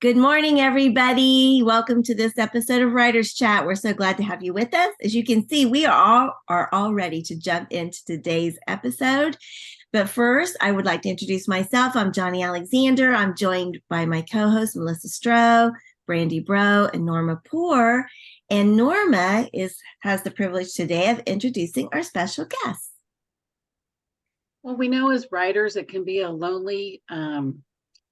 Good morning, everybody. Welcome to this episode of Writers Chat. We're so glad to have you with us. As you can see, we are all ready to jump into today's episode. But first, I would like to introduce myself. I'm Johnny Alexander. I'm joined by my co-hosts, Melissa Stroh, Brandy Bro, and Norma Poor. And Norma has the privilege today of introducing our special guest. Well, we know as writers, it can be a lonely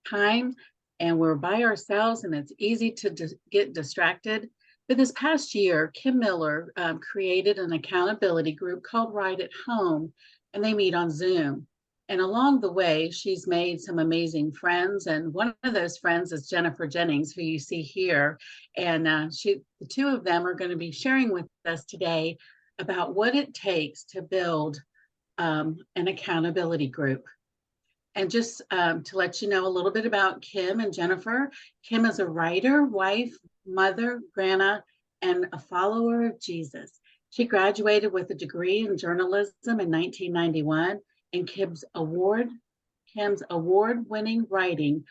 time, and we're by ourselves, and it's easy to get distracted. But this past year, Kim Miller created an accountability group called Write at Home, and they meet on Zoom. And along the way, she's made some amazing friends, and one of those friends is Jennings, who you see here. And the two of them are going to be sharing with us today about what it takes to build an accountability group. And just to let you know a little bit about Kim and Jenifer, Kim is a writer, wife, mother, Granna, and a follower of Jesus. She graduated with a degree in journalism in 1991, and Kim's award-winning writing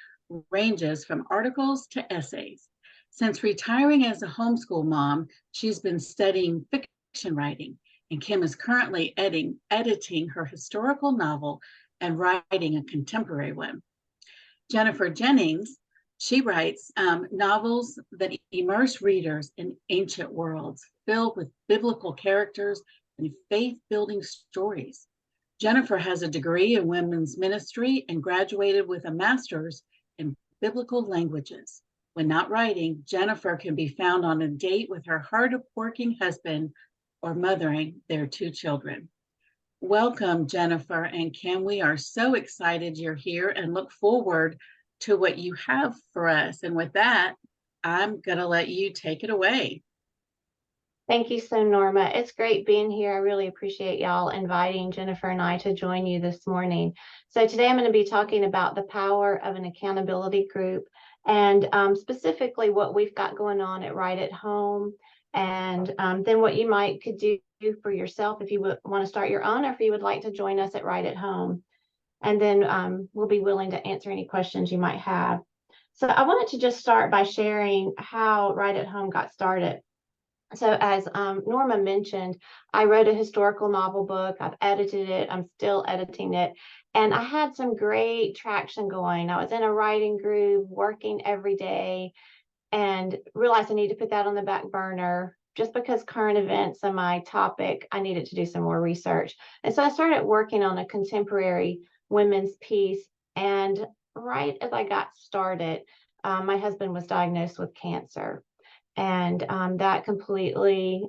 ranges from articles to essays. Since retiring as a homeschool mom, she's been studying fiction writing, and Kim is currently editing her historical novel and writing a contemporary one. Jennings, she writes novels that immerse readers in ancient worlds filled with biblical characters and faith-building stories. Jenifer has a degree in women's ministry and graduated with a master's in biblical languages. When not writing, Jenifer can be found on a date with her hard-working husband or mothering their two children. Welcome, Jenifer and Kim. We are so excited you're here and look forward to what you have for us. And with that, I'm going to let you take it away. Thank you so, Norma. It's great being here. I really appreciate y'all inviting Jenifer and I to join you this morning. So today I'm going to be talking about the power of an accountability group and specifically what we've got going on at Write at Home, and then what you could do for yourself if you want to start your own, or if you would like to join us at Write at Home. And then we'll be willing to answer any questions you might have. So I wanted to just start by sharing how Write at Home got started. So as Norma mentioned, I wrote a historical novel book. I've edited it. I'm still editing it. And I had some great traction going. I was in a writing group, working every day, and realized I need to put that on the back burner. Just because current events are my topic, I needed to do some more research. And so I started working on a contemporary women's piece. And right as I got started, my husband was diagnosed with cancer. And that completely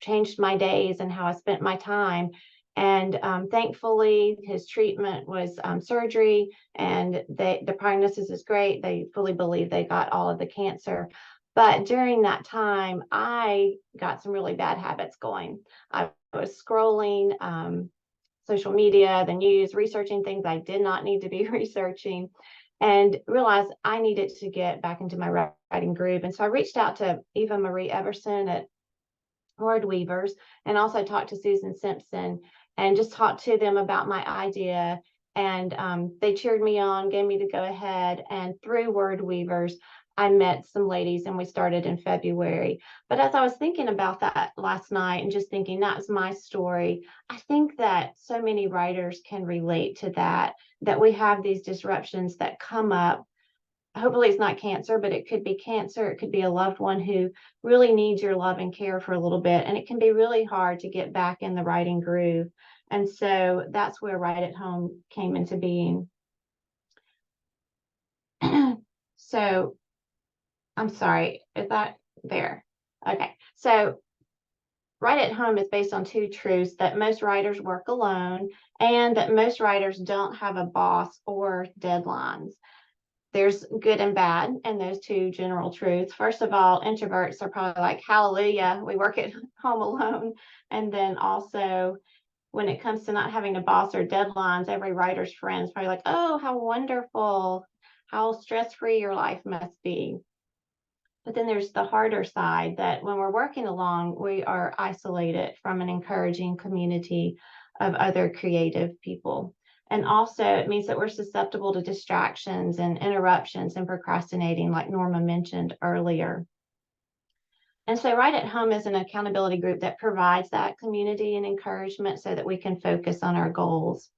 changed my days and how I spent my time. And thankfully, his treatment was surgery, and the prognosis is great. They fully believe they got all of the cancer. But during that time, I got some really bad habits going. I was scrolling social media, the news, researching things I did not need to be researching, and realized I needed to get back into my writing group. And so I reached out to Eva Marie Everson at Word Weavers, and also talked to Susan Simpson, and just talked to them about my idea. And they cheered me on, gave me the go ahead. And through Word Weavers, I met some ladies, and we started in February. But as I was thinking about that last night and just thinking that's my story, I think that so many writers can relate to that we have these disruptions that come up. Hopefully it's not cancer, but it could be cancer. It could be a loved one who really needs your love and care for a little bit. And it can be really hard to get back in the writing groove. And so that's where Write at Home came into being. So I'm sorry, is that there? Okay, so Write at Home is based on two truths: that most writers work alone, and that most writers don't have a boss or deadlines. There's good and bad in those two general truths. First of all, introverts are probably like, hallelujah, we work at home alone. And then also, when it comes to not having a boss or deadlines, every writer's friend is probably like, oh, how wonderful, how stress-free your life must be. But then there's the harder side, that when we're working along, we are isolated from an encouraging community of other creative people. And also, it means that we're susceptible to distractions and interruptions and procrastinating, like Norma mentioned earlier. And so, Right at Home is an accountability group that provides that community and encouragement so that we can focus on our goals.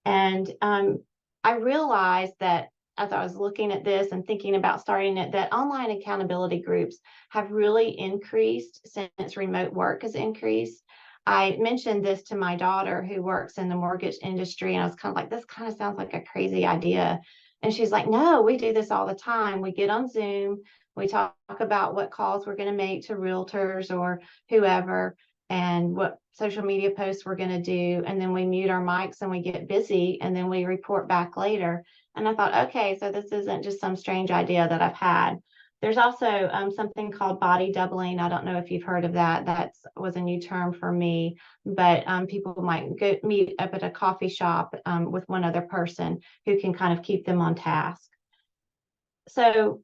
And I realized that as I was looking at this and thinking about starting it, that online accountability groups have really increased since remote work has increased. I mentioned this to my daughter who works in the mortgage industry, and I was kind of like, this kind of sounds like a crazy idea. And she's like, no, we do this all the time. We get on Zoom, we talk about what calls we're going to make to realtors or whoever, and what social media posts we're going to do. And then we mute our mics and we get busy and then we report back later. And I thought, okay, so this isn't just some strange idea that I've had. There's also something called body doubling. I don't know if you've heard of that. That was a new term for me, but people might go meet up at a coffee shop with one other person who can kind of keep them on task. So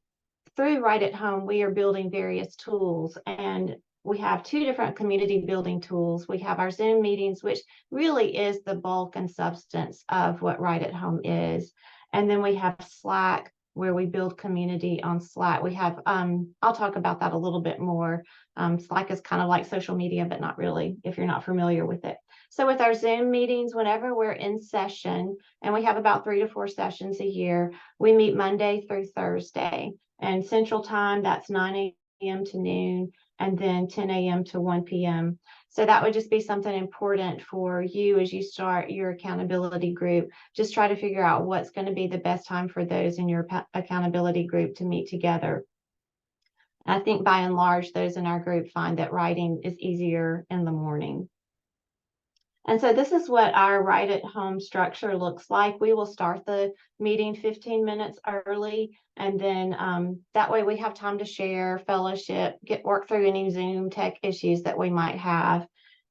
through Right at Home, we are building various tools, and we have two different community building tools. We have our Zoom meetings, which really is the bulk and substance of what Right at Home is. And then we have Slack, where we build community on Slack. We have, I'll talk about that a little bit more. Slack is kind of like social media, but not really, if you're not familiar with it. So with our Zoom meetings, whenever we're in session, and we have about 3 to 4 sessions a year, we meet Monday through Thursday. And Central Time, that's 9 a.m. to noon, and then 10 a.m. to 1 p.m. So that would just be something important for you as you start your accountability group. Just try to figure out what's going to be the best time for those in your accountability group to meet together. And I think by and large, those in our group find that writing is easier in the morning. And so this is what our Right at Home structure looks like. We will start the meeting 15 minutes early, and then that way we have time to share, fellowship, work through any Zoom tech issues that we might have.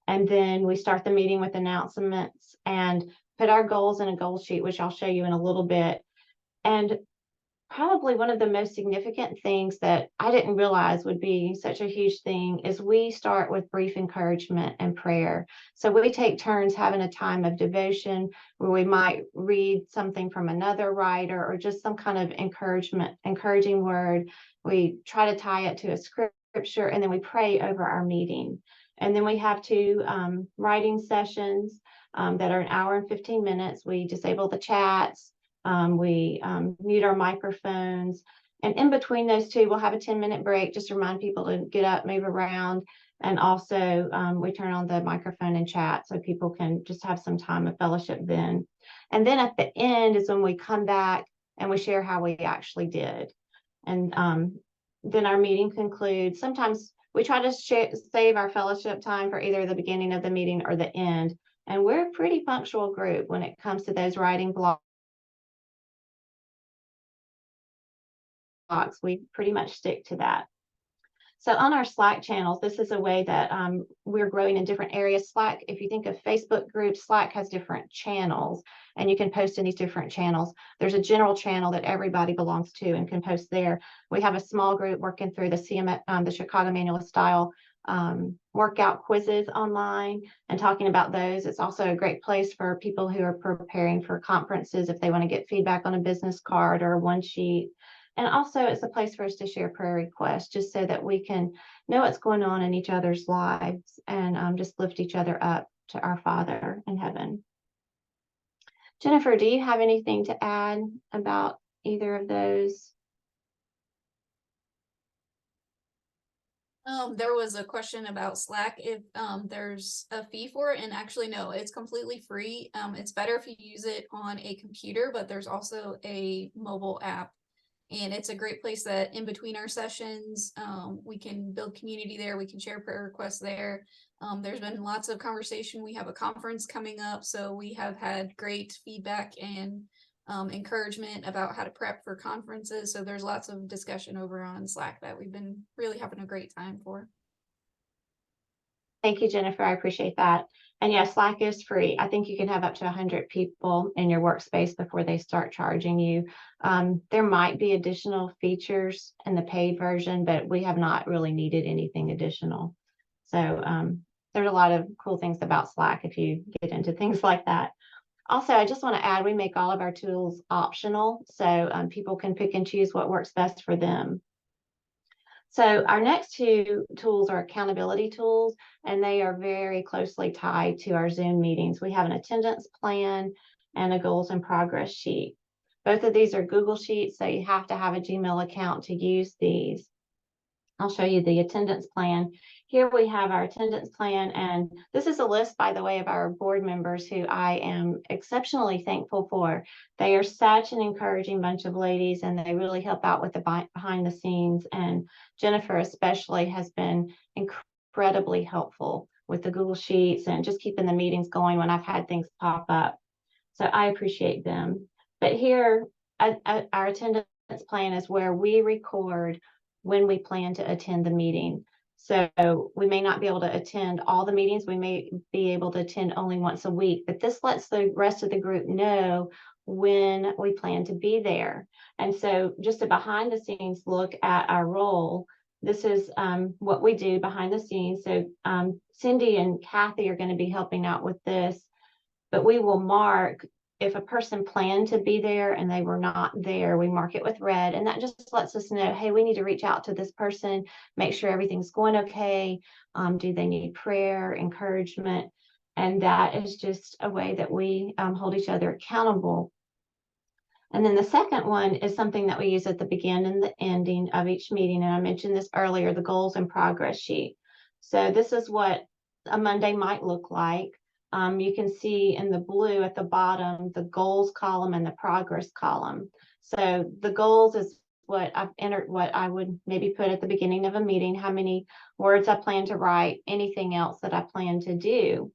And then we start the meeting with announcements and put our goals in a goal sheet, which I'll show you in a little bit. And probably one of the most significant things that I didn't realize would be such a huge thing is we start with brief encouragement and prayer. So we take turns having a time of devotion where we might read something from another writer or just some kind of encouraging word. We try to tie it to a scripture, and then we pray over our meeting. And then we have two writing sessions that are an hour and 15 minutes. We disable the chats. We mute our microphones. And in between those two, we'll have a 10-minute break just to remind people to get up, move around. And also, we turn on the microphone and chat so people can just have some time of fellowship then. And then at the end is when we come back and we share how we actually did. And then our meeting concludes. Sometimes we try to save our fellowship time for either the beginning of the meeting or the end. And we're a pretty punctual group when it comes to those writing blocks. We pretty much stick to that. So on our Slack channels, this is a way that we're growing in different areas. Slack, if you think of Facebook groups, Slack has different channels, and you can post in these different channels. There's a general channel that everybody belongs to and can post there. We have a small group working through the Chicago Manual of Style workout quizzes online and talking about those. It's also a great place for people who are preparing for conferences if they want to get feedback on a business card or a one sheet. And also, it's a place for us to share prayer requests, just so that we can know what's going on in each other's lives and just lift each other up to our Father in heaven. Jennifer, do you have anything to add about either of those? There was a question about Slack, if there's a fee for it, and actually no, it's completely free. It's better if you use it on a computer, but there's also a mobile app. And it's a great place that in between our sessions, we can build community there. We can share prayer requests there. There's been lots of conversation. We have a conference coming up, so we have had great feedback and encouragement about how to prep for conferences. So there's lots of discussion over on Slack that we've been really having a great time for. Thank you, Jennifer. I appreciate that. And yes, Slack is free. I think you can have up to 100 people in your workspace before they start charging you. There might be additional features in the paid version, but we have not really needed anything additional. So there's a lot of cool things about Slack if you get into things like that. Also, I just want to add, we make all of our tools optional, so people can pick and choose what works best for them. So our next two tools are accountability tools, and they are very closely tied to our Zoom meetings. We have an attendance plan and a goals and progress sheet. Both of these are Google Sheets, so you have to have a Gmail account to use these. I'll show you the attendance plan. Here we have our attendance plan, and this is a list, by the way, of our board members who I am exceptionally thankful for. They are such an encouraging bunch of ladies, and they really help out with the behind the scenes. And Jenifer especially has been incredibly helpful with the Google Sheets and just keeping the meetings going when I've had things pop up. So I appreciate them. But here, our attendance plan is where we record when we plan to attend the meeting. So we may not be able to attend all the meetings. We may be able to attend only once a week, but this lets the rest of the group know when we plan to be there. And so just a behind the scenes look at our role. This is what we do behind the scenes. So Cindy and Kathy are going to be helping out with this, but we will mark if a person planned to be there and they were not there, we mark it with red, and that just lets us know, hey, we need to reach out to this person, make sure everything's going okay. Do they need prayer, encouragement? And that is just a way that we hold each other accountable. And then the second one is something that we use at the beginning and the ending of each meeting. And I mentioned this earlier, the goals and progress sheet. So this is what a Monday might look like. You can see in the blue at the bottom, the goals column and the progress column. So the goals is what I've entered, what I would maybe put at the beginning of a meeting, how many words I plan to write, anything else that I plan to do.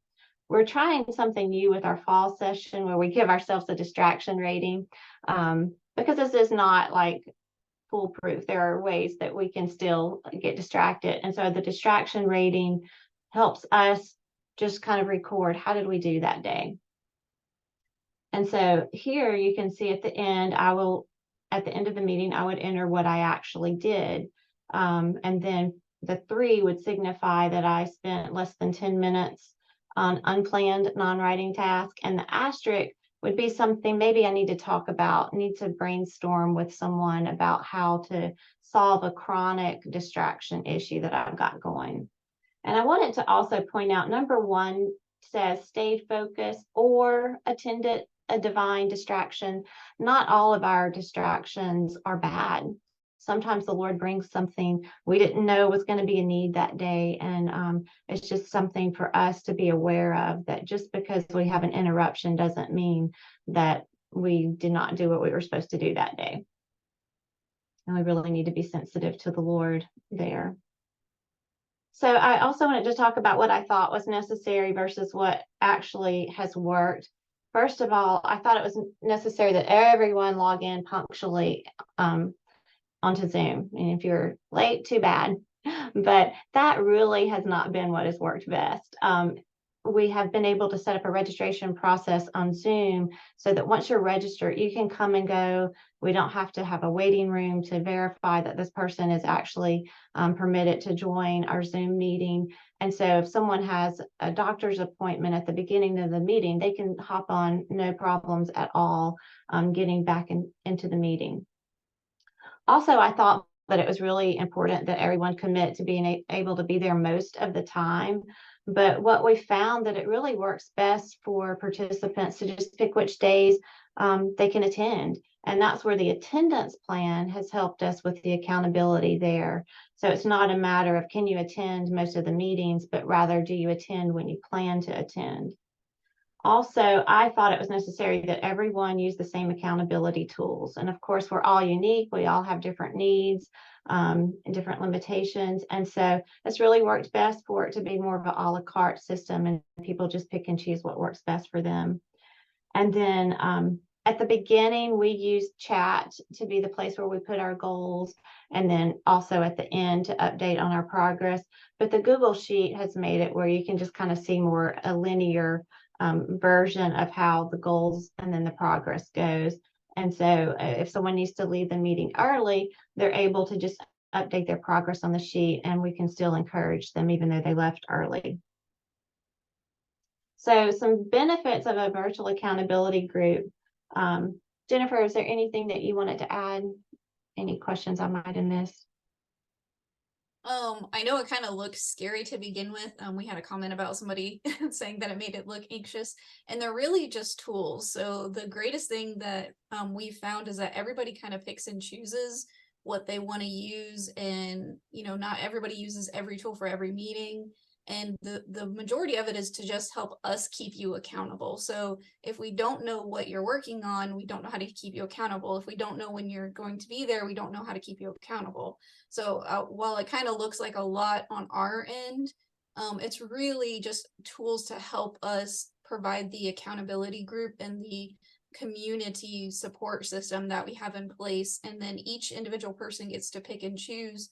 We're trying something new with our fall session where we give ourselves a distraction rating, because this is not like foolproof. There are ways that we can still get distracted. And so the distraction rating helps us just kind of record, how did we do that day? And so here you can see at the end, at the end of the meeting, I would enter what I actually did. And then the 3 would signify that I spent less than 10 minutes on unplanned non-writing task. And the asterisk would be something maybe I need to talk about, need to brainstorm with someone about how to solve a chronic distraction issue that I've got going. And I wanted to also point out, number 1 says stayed focused or attended a divine distraction. Not all of our distractions are bad. Sometimes the Lord brings something we didn't know was going to be a need that day. And it's just something for us to be aware of, that just because we have an interruption doesn't mean that we did not do what we were supposed to do that day. And we really need to be sensitive to the Lord there. So I also wanted to talk about what I thought was necessary versus what actually has worked. First of all, I thought it was necessary that everyone log in punctually onto Zoom. And if you're late, too bad. But that really has not been what has worked best. We have been able to set up a registration process on Zoom so that once you're registered, you can come and go. We don't have to have a waiting room to verify that this person is actually permitted to join our Zoom meeting. And so if someone has a doctor's appointment at the beginning of the meeting, they can hop on, no problems at all, getting back into the meeting. Also, I thought that it was really important that everyone commit to being able to be there most of the time. But what we found that it really works best for participants to just pick which days they can attend. And that's where the attendance plan has helped us with the accountability there. So it's not a matter of can you attend most of the meetings, but rather do you attend when you plan to attend. Also, I thought it was necessary that everyone use the same accountability tools. And of course, we're all unique. We all have different needs and different limitations. And so it's really worked best for it to be more of an a la carte system, and people just pick and choose what works best for them. And then at the beginning, we use chat to be the place where we put our goals, and then also at the end to update on our progress. But the Google Sheet has made it where you can just kind of see more a linear version of how the goals and then the progress goes. And so if someone needs to leave the meeting early, they're able to just update their progress on the sheet, and we can still encourage them even though they left early. So some benefits of a virtual accountability group. Jennifer, is there anything that you wanted to add? Any questions I might have missed? I know it kind of looks scary to begin with. We had a comment about somebody saying that it made it look anxious, and they're really just tools. So the greatest thing that we found is that everybody kind of picks and chooses what they want to use, and not everybody uses every tool for every meeting. And the majority of it is to just help us keep you accountable. So if we don't know what you're working on, we don't know how to keep you accountable. If we don't know when you're going to be there, we don't know how to keep you accountable. So while it kind of looks like a lot on our end, it's really just tools to help us provide the accountability group and the community support system that we have in place. And then each individual person gets to pick and choose.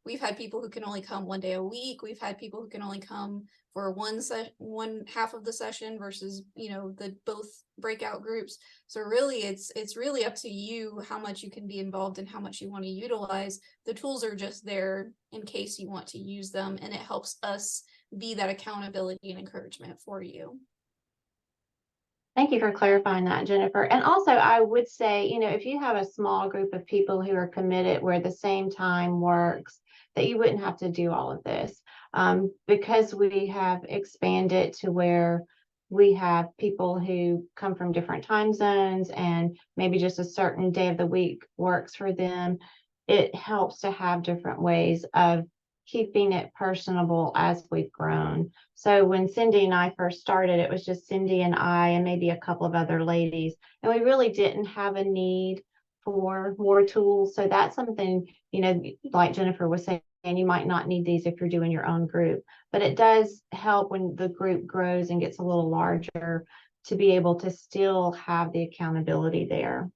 We've had people who can only come one day a week. We've had people who can only come for one half of the session versus the both breakout groups. So really it's really up to you how much you can be involved and how much you want to utilize. The tools are just there in case you want to use them, and it helps us be that accountability and encouragement for you. Thank you for clarifying that, Jennifer. And also, I would say, if you have a small group of people who are committed where the same time works, that you wouldn't have to do all of this. Because we have expanded to where we have people who come from different time zones and maybe just a certain day of the week works for them, it helps to have different ways of keeping it personable as we've grown. So when Cindy and I first started, it was just Cindy and I and maybe a couple of other ladies, and we really didn't have a need for more tools. So that's something, like Jennifer was saying, you might not need these if you're doing your own group, but it does help when the group grows and gets a little larger to be able to still have the accountability there.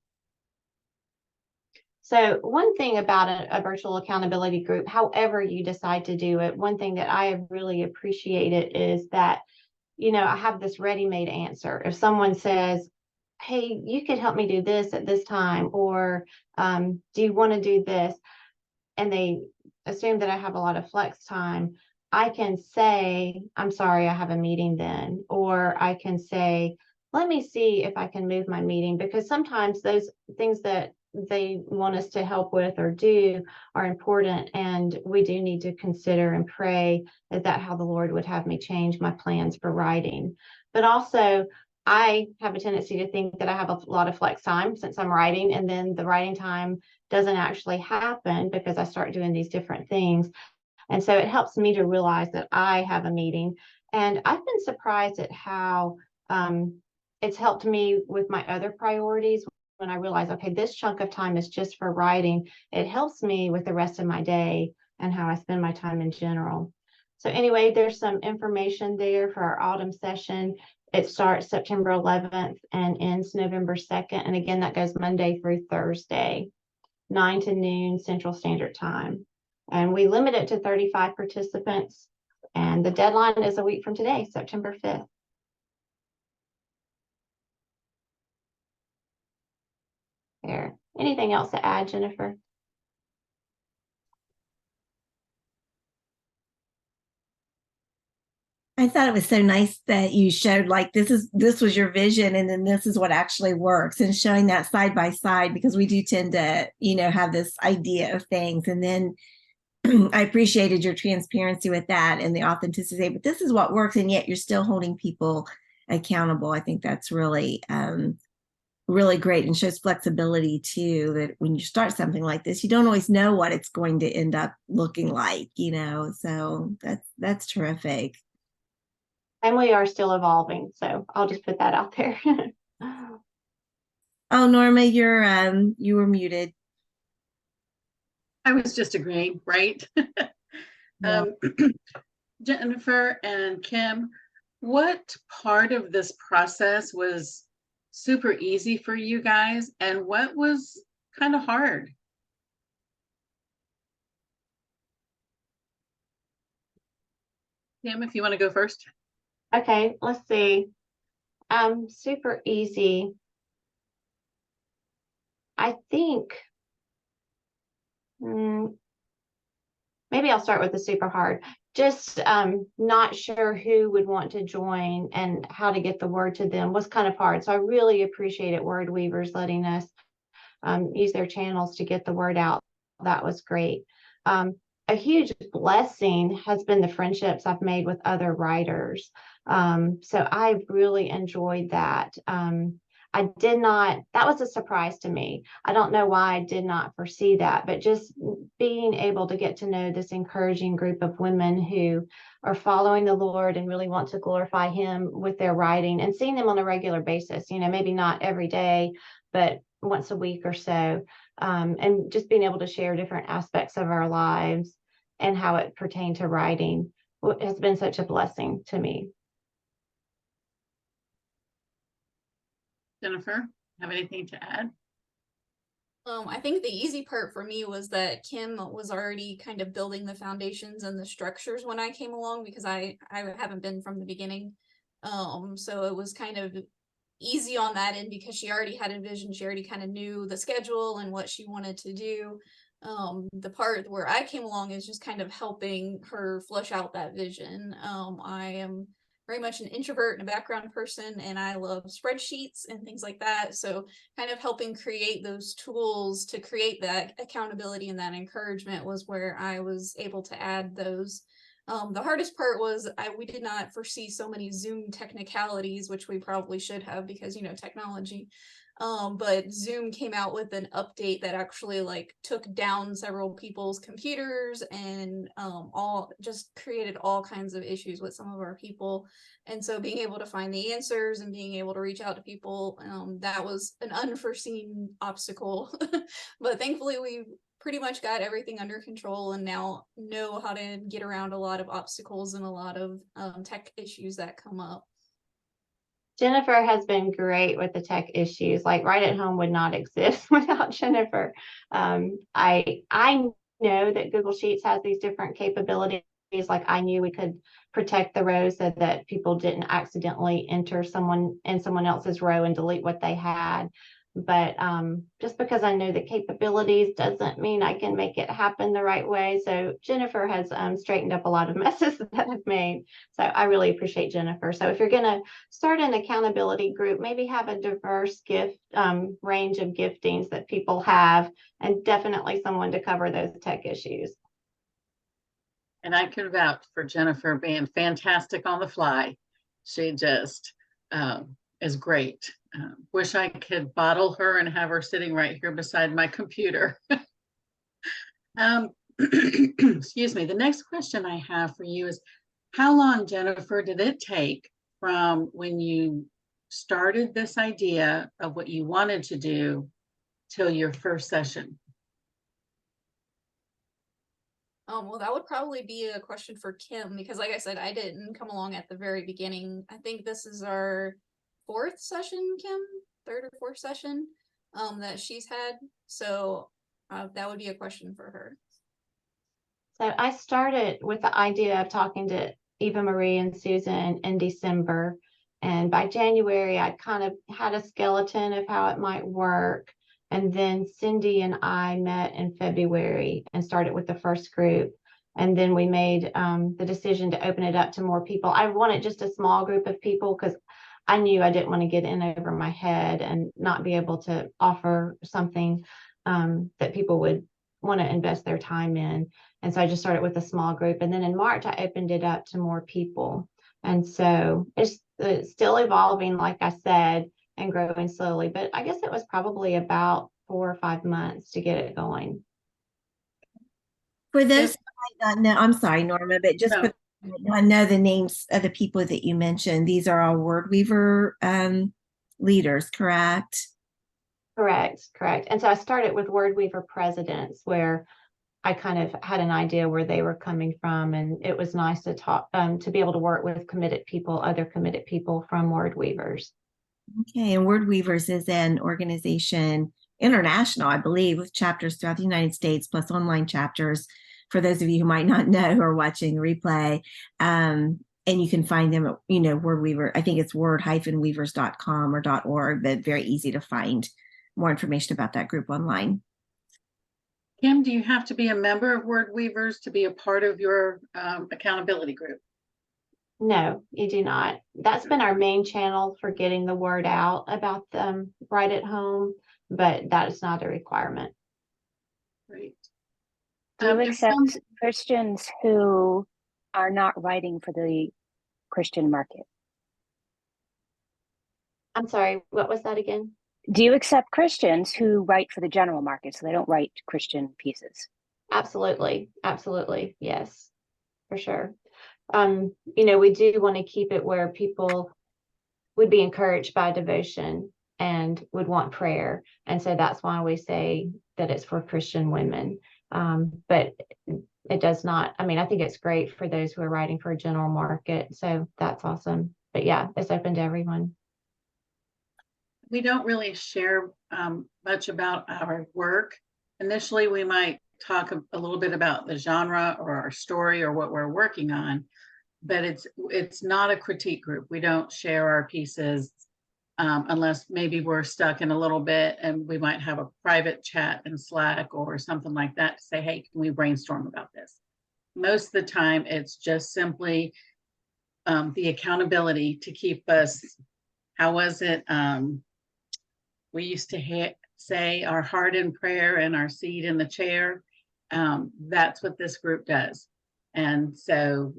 So one thing about a virtual accountability group, however you decide to do it, one thing that I have really appreciated is that, I have this ready-made answer. If someone says, hey, you could help me do this at this time, or do you want to do this? And they assume that I have a lot of flex time, I can say, I'm sorry, I have a meeting then. Or I can say, let me see if I can move my meeting, because sometimes those things that they want us to help with or do are important, and we do need to consider and pray, is that how the Lord would have me change my plans for writing? But also, I have a tendency to think that I have a lot of flex time since I'm writing, and then the writing time doesn't actually happen because I start doing these different things. And so it helps me to realize that I have a meeting. And I've been surprised at how it's helped me with my other priorities. When I realize, okay, this chunk of time is just for writing, it helps me with the rest of my day and how I spend my time in general. So anyway, there's some information there for our autumn session. It starts September 11th and ends November 2nd. And again, that goes Monday through Thursday, 9 to noon Central Standard Time. And we limit it to 35 participants. And the deadline is a week from today, September 5th. There. Anything else to add, Jennifer? I thought it was so nice that you showed like this was your vision, and then this is what actually works, and showing that side by side, because we do tend to, have this idea of things. And then I appreciated your transparency with that and the authenticity, but this is what works, and yet you're still holding people accountable. I think that's really really great, and shows flexibility too, that when you start something like this, you don't always know what it's going to end up looking like, so that's terrific. And we are still evolving, so I'll just put that out there. Oh, Norma, you were muted. I was just agreeing, right? Yeah. Jennifer and Kim, what part of this process was super easy for you guys, and what was kind of hard? Kim, if you want to go first. Okay, let's see. Super easy. I think maybe I'll start with the super hard. just not sure who would want to join and how to get the word to them was kind of hard. So I really appreciated Word Weavers letting us use their channels to get the word out. That was great. A huge blessing has been the friendships I've made with other writers. So I've really enjoyed that. That was a surprise to me. I don't know why I did not foresee that, but just being able to get to know this encouraging group of women who are following the Lord and really want to glorify Him with their writing, and seeing them on a regular basis, maybe not every day, but once a week or so, and just being able to share different aspects of our lives and how it pertained to writing has been such a blessing to me. Jennifer, have anything to add? I think the easy part for me was that Kim was already kind of building the foundations and the structures when I came along, because I haven't been from the beginning. So it was kind of easy on that end because she already had a vision. She already kind of knew the schedule and what she wanted to do. The part where I came along is just kind of helping her flesh out that vision. I am very much an introvert and a background person, and I love spreadsheets and things like that. So kind of helping create those tools to create that accountability and that encouragement was where I was able to add those. The hardest part was we did not foresee so many Zoom technicalities, which we probably should have because, technology. But Zoom came out with an update that actually took down several people's computers and all just created all kinds of issues with some of our people. And so being able to find the answers and being able to reach out to people, that was an unforeseen obstacle. But thankfully we pretty much got everything under control and now know how to get around a lot of obstacles and a lot of tech issues that come up. Jennifer has been great with the tech issues. Like Right at Home would not exist without Jennifer. I know that Google Sheets has these different capabilities. Like I knew we could protect the rows so that people didn't accidentally enter someone in someone else's row and delete what they had. But just because I know the capabilities doesn't mean I can make it happen the right way. So Jennifer has straightened up a lot of messes that I've made. So I really appreciate Jennifer. So if you're going to start an accountability group, maybe have a diverse range of giftings that people have, and definitely someone to cover those tech issues. And I can vouch for Jennifer being fantastic on the fly. She just is great. Wish I could bottle her and have her sitting right here beside my computer. Excuse me. The next question I have for you is, how long, Jennifer, did it take from when you started this idea of what you wanted to do till your first session? Well, that would probably be a question for Kim, because like I said, I didn't come along at the very beginning. I think this is our fourth session, Kim, third or fourth session that she's had. So that would be a question for her. So I started with the idea of talking to Eva Marie and Susan in December. And by January, I kind of had a skeleton of how it might work. And then Cindy and I met in February and started with the first group. And then we made the decision to open it up to more people. I wanted just a small group of people because I knew I didn't want to get in over my head and not be able to offer something that people would want to invest their time in. And so I just started with a small group. And then in March, I opened it up to more people. And so it's still evolving, like I said, and growing slowly. But I guess it was probably about 4 or 5 months to get it going. For those who might not know, I'm sorry, Norma, but just for I know the names of the people that you mentioned. These are all Word Weaver leaders, correct? Correct. And so I started with Word Weaver presidents, where I kind of had an idea where they were coming from, and it was nice to talk to be able to work with other committed people from Word Weavers. Okay, and Word Weavers is an organization, international, I believe, with chapters throughout the United States, plus online chapters, for those of you who might not know who are watching the replay. And you can find them at, Word Weaver. I think it's word-weavers.com or .org, but very easy to find more information about that group online. Kim, do you have to be a member of Word Weavers to be a part of your accountability group? No, you do not. That's been our main channel for getting the word out about them right at home, but that is not a requirement. Great. Do you If some, accept Christians who are not writing for the Christian market? I'm sorry, what was that again? Do you accept Christians who write for the general market, so they don't write Christian pieces? Absolutely. Absolutely. Yes, for sure. We do want to keep it where people would be encouraged by devotion and would want prayer. And so that's why we say that it's for Christian women. But it does not, I mean, I think it's great for those who are writing for a general market. So that's awesome. But yeah, it's open to everyone. we don't really share much about our work. Initially, we might talk a little bit about the genre or our story or what we're working on, but it's not a critique group. We don't share our pieces unless maybe we're stuck in a little bit and we might have a private chat in Slack or something like that to say, hey, can we brainstorm about this? Most of the time, it's just simply the accountability to keep us, how was it? We used to say our heart in prayer and our seat in the chair. That's what this group does. And so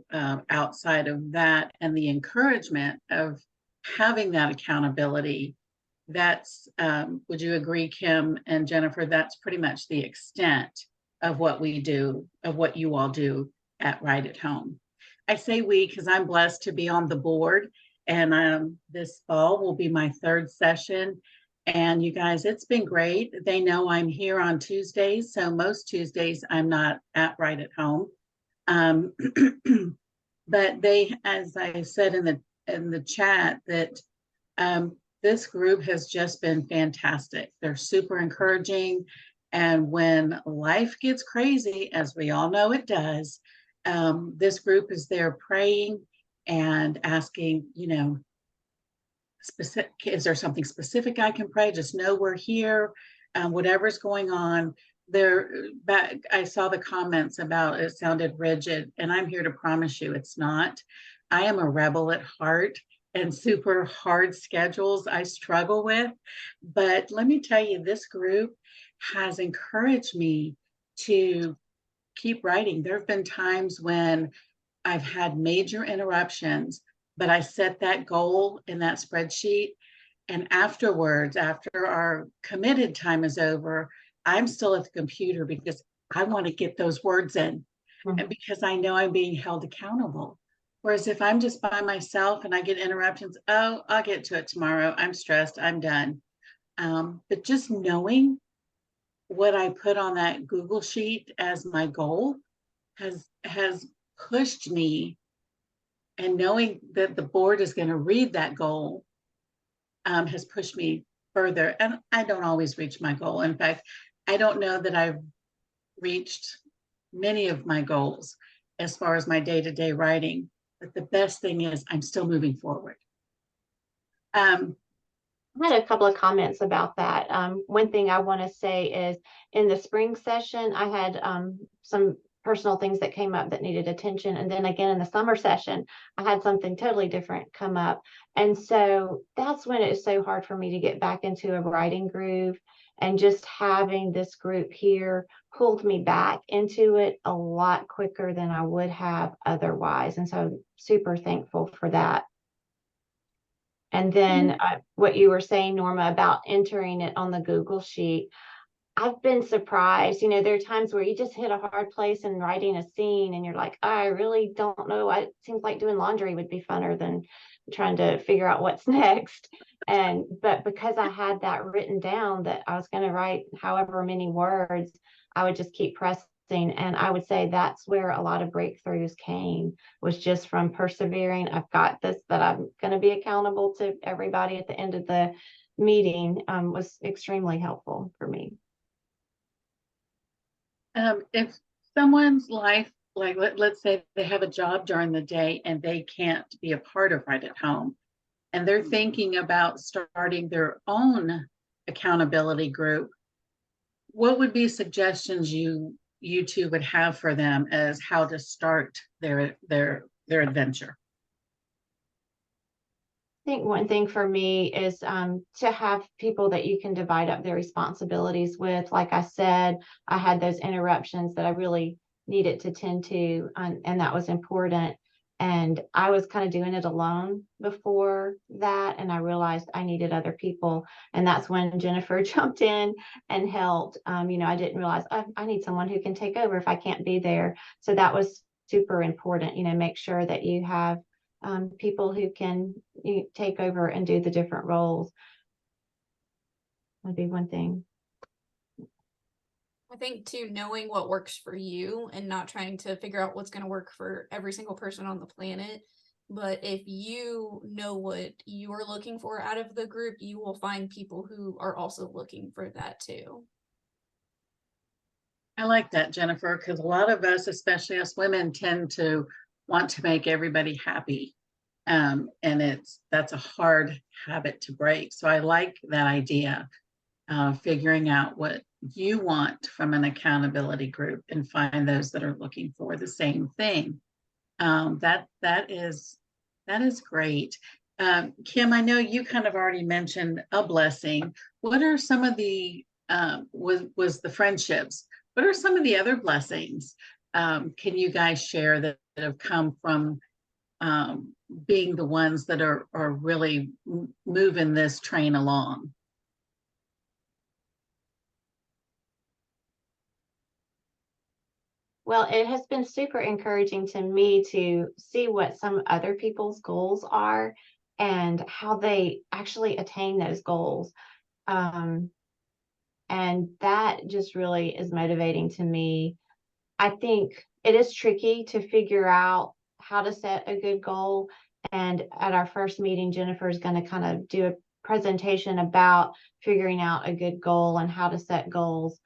outside of that and the encouragement of having that accountability, that's, would you agree, Kim and Jenifer, that's pretty much the extent of what we do, of what you all do at Right at Home. I say we because I'm blessed to be on the board, and this fall will be my third session. And you guys, it's been great. They know I'm here on Tuesdays, so most Tuesdays I'm not at Right at Home. But they, as I said in the chat, that this group has just been fantastic. They're super encouraging. And when life gets crazy, as we all know it does, this group is there praying and asking, specific, is there something specific I can pray? Just know we're here, whatever's going on. I saw the comments about it sounded rigid, and I'm here to promise you it's not. I am a rebel at heart, and super hard schedules I struggle with. But let me tell you, this group has encouraged me to keep writing. There have been times when I've had major interruptions, but I set that goal in that spreadsheet. And afterwards, after our committed time is over, I'm still at the computer because I want to get those words in, and because I know I'm being held accountable. Whereas if I'm just by myself and I get interruptions, oh, I'll get to it tomorrow. I'm stressed, I'm done. But just knowing what I put on that Google sheet as my goal has pushed me, and knowing that the board is going to read that goal has pushed me further. And I don't always reach my goal. In fact, I don't know that I've reached many of my goals as far as my day-to-day writing, but the best thing is I'm still moving forward. I had a couple of comments about that. One thing I want to say is in the spring session, I had some personal things that came up that needed attention. And then again, in the summer session, I had something totally different come up. And so that's when it's so hard for me to get back into a writing groove. And just having this group here pulled me back into it a lot quicker than I would have otherwise. And so I'm super thankful for that. And then what you were saying, Norma, about entering it on the Google Sheet, I've been surprised. There are times where you just hit a hard place in writing a scene and you're like, I really don't know. It seems like doing laundry would be funner than trying to figure out what's next. But because I had that written down that I was going to write however many words, I would just keep pressing. And I would say that's where a lot of breakthroughs came, was just from persevering. I've got this, that I'm going to be accountable to everybody at the end of the meeting, was extremely helpful for me. If someone's life, like let's say they have a job during the day and they can't be a part of Right at Home, and they're thinking about starting their own accountability group, what would be suggestions you two would have for them as how to start their adventure? I think one thing for me is to have people that you can divide up their responsibilities with. Like I said, I had those interruptions that I really needed to tend to, and that was important. And I was kind of doing it alone before that, and I realized I needed other people. And that's when Jenifer jumped in and helped. I didn't realize I need someone who can take over if I can't be there. So that was super important. Make sure that you have people who can take over and do the different roles would be one thing. I think too, knowing what works for you and not trying to figure out what's going to work for every single person on the planet. But if you know what you're looking for out of the group, you will find people who are also looking for that too. I like that, Jenifer, because a lot of us, especially us women, tend to want to make everybody happy. And that's a hard habit to break. So I like that idea, figuring out what you want from an accountability group and find those that are looking for the same thing. That is great. Kim, I know you kind of already mentioned a blessing. What are some of the was the friendships? What are some of the other blessings can you guys share that have come from being the ones that are really moving this train along? Well, it has been super encouraging to me to see what some other people's goals are and how they actually attain those goals. And that just really is motivating to me. I think it is tricky to figure out how to set a good goal. And at our first meeting, Jenifer is going to kind of do a presentation about figuring out a good goal and how to set goals.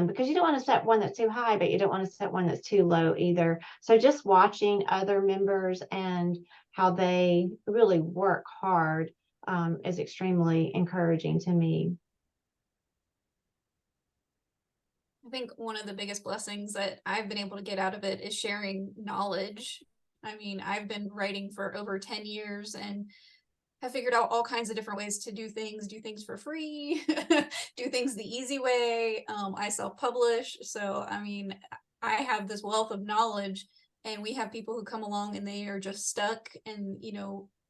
Because you don't want to set one that's too high, but you don't want to set one that's too low either. So just watching other members and how they really work hard is extremely encouraging to me. I think one of the biggest blessings that I've been able to get out of it is sharing knowledge. I mean, I've been writing for over 10 years and have figured out all kinds of different ways to do things for free, do things the easy way. I self-publish. So, I mean, I have this wealth of knowledge, and we have people who come along and they are just stuck in,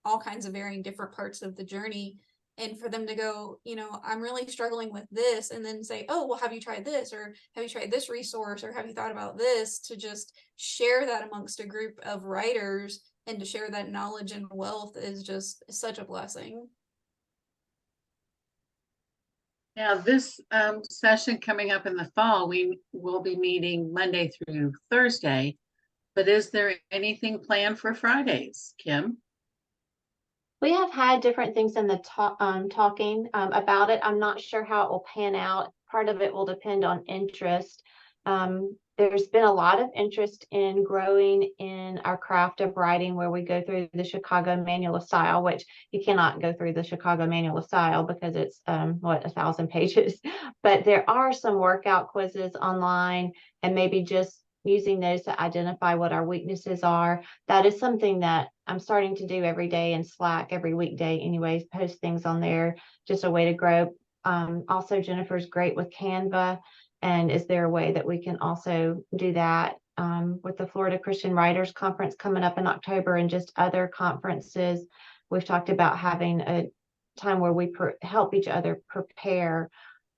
all kinds of varying different parts of the journey. And for them to go, I'm really struggling with this, and then say, oh, well, have you tried this? Or have you tried this resource? Or have you thought about this? To just share that amongst a group of writers and to share that knowledge and wealth is just such a blessing. Now, this session coming up in the fall, we will be meeting Monday through Thursday, but is there anything planned for Fridays, Kim? We have had different things in the talking about it. I'm not sure how it will pan out. Part of it will depend on interest. There's been a lot of interest in growing in our craft of writing, where we go through the Chicago Manual of Style, which you cannot go through the Chicago Manual of Style because it's 1,000 pages. But there are some workout quizzes online, and maybe just using those to identify what our weaknesses are. That is something that I'm starting to do every day in Slack, every weekday anyways, post things on there, just a way to grow. Also, Jenifer's great with Canva. And is there a way that we can also do that with the Florida Christian Writers Conference coming up in October and just other conferences? We've talked about having a time where we help each other prepare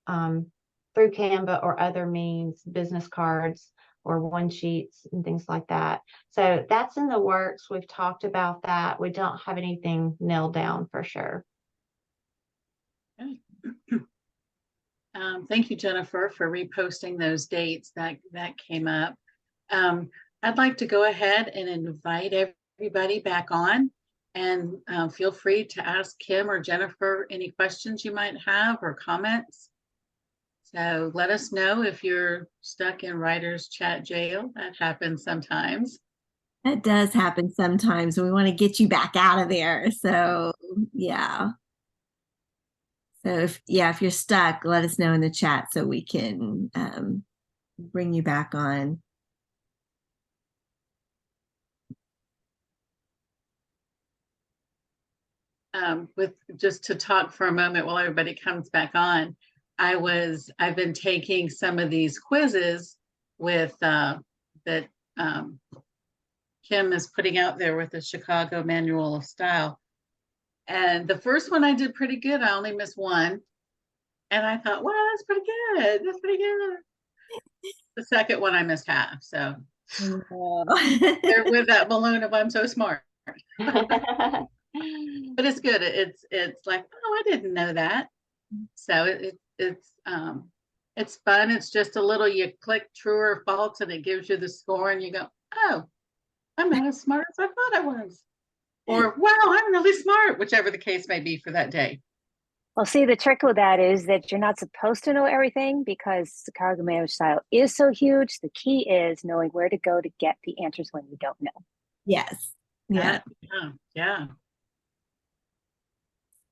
through Canva or other means, business cards or one sheets and things like that. So that's in the works. We've talked about that. We don't have anything nailed down for sure. Okay. Thank you, Jenifer, for reposting those dates that came up. I'd like to go ahead and invite everybody back on, and feel free to ask Kim or Jenifer any questions you might have or comments. So let us know if you're stuck in writer's chat jail. That happens sometimes. That does happen sometimes. We want to get you back out of there. So, yeah. So if you're stuck, let us know in the chat so we can bring you back on. With just to talk for a moment while everybody comes back on, I've been taking some of these quizzes with that Kim is putting out there with the Chicago Manual of Style. And the first one I did pretty good. I only missed one. And I thought, well, that's pretty good. That's pretty good. The second one I missed half. So they're with that balloon of I'm so smart. But it's good. It's like, oh, I didn't know that. So it's fun. It's just a little, you click true or false and it gives you the score and you go, oh, I'm not as smart as I thought I was. Or, wow, I'm really smart, whichever the case may be for that day. Well, see, the trick with that is that you're not supposed to know everything because Chicago Manual Style is so huge. The key is knowing where to go to get the answers when you don't know. Yes. Yeah. Yeah.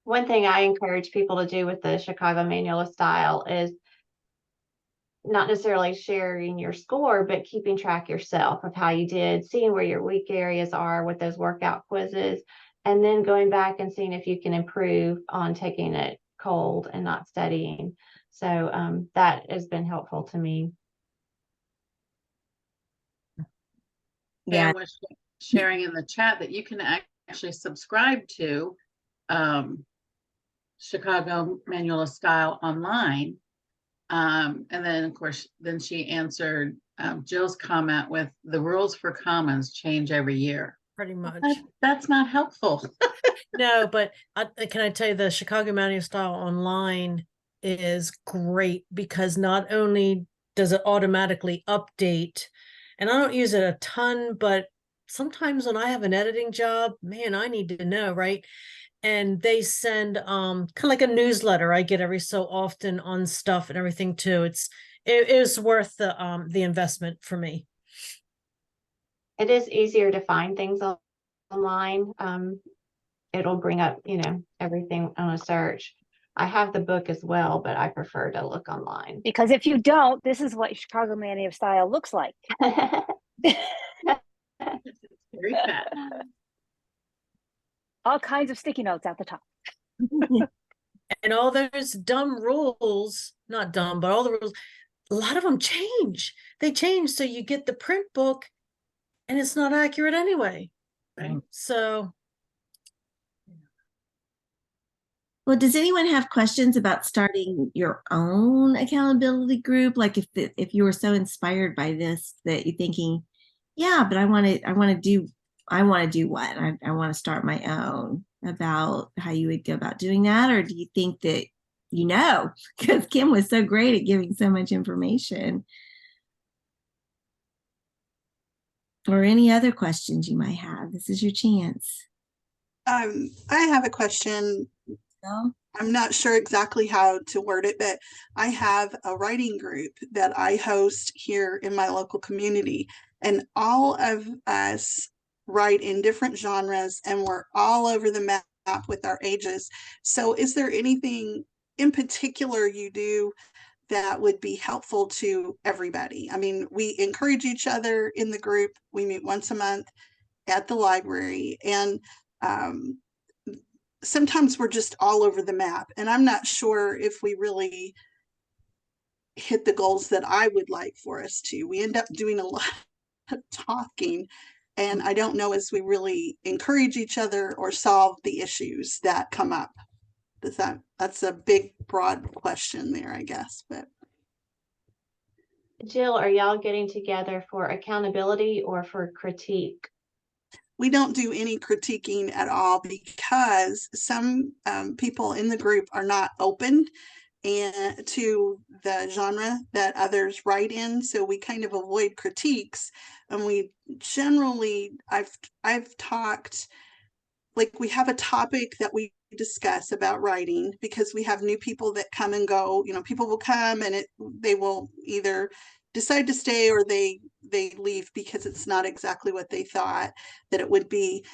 One thing I encourage people to do with the Chicago Manual of Style is not necessarily sharing your score, but keeping track yourself of how you did, seeing where your weak areas are with those workout quizzes, and then going back and seeing if you can improve on taking it cold and not studying. So that has been helpful to me. Yeah. Pam was sharing in the chat that you can actually subscribe to Chicago Manual of Style online. And then, of course, then she answered Jill's comment with the rules for commons change every year. Pretty much. That's not helpful. No, but can I tell you, the Chicago Manual Style online is great because not only does it automatically update, and I don't use it a ton, but sometimes when I have an editing job, man, I need to know, right? And they send kind of like a newsletter I get every so often on stuff and everything too. It is worth the investment for me. It is easier to find things online. It'll bring up, everything on a search. I have the book as well, but I prefer to look online. Because if you don't, this is what Chicago Manual of Style looks like. It's very fat. All kinds of sticky notes at the top. And all those dumb rules, not dumb, but all the rules, a lot of them change. They change, so you get the print book and it's not accurate anyway. Right. So. Well, does anyone have questions about starting your own accountability group? Like if you were so inspired by this that you're thinking, yeah, but I want to do what? I want to start my own, about how you would go about doing that? Or do you think that, because Kim was so great at giving so much information? Or any other questions you might have? This is your chance. I have a question. I'm not sure exactly how to word it, but I have a writing group that I host here in my local community, and all of us write in different genres, and we're all over the map with our ages. So is there anything in particular you do that would be helpful to everybody? I mean, we encourage each other in the group. We meet once a month at the library, and sometimes we're just all over the map, and I'm not sure if we really hit the goals that I would like for us to. We end up doing a lot of talking, and I don't know as we really encourage each other or solve the issues that come up. That's a big, broad question there, I guess. But Jill, are y'all getting together for accountability or for critique? We don't do any critiquing at all because some people in the group are not open to the genre that others write in. So we kind of avoid critiques. And we generally, I've talked, like we have a topic that we discuss about writing because we have new people that come and go. People will come and they will either decide to stay or they they leave because it's not exactly what they thought that it would be.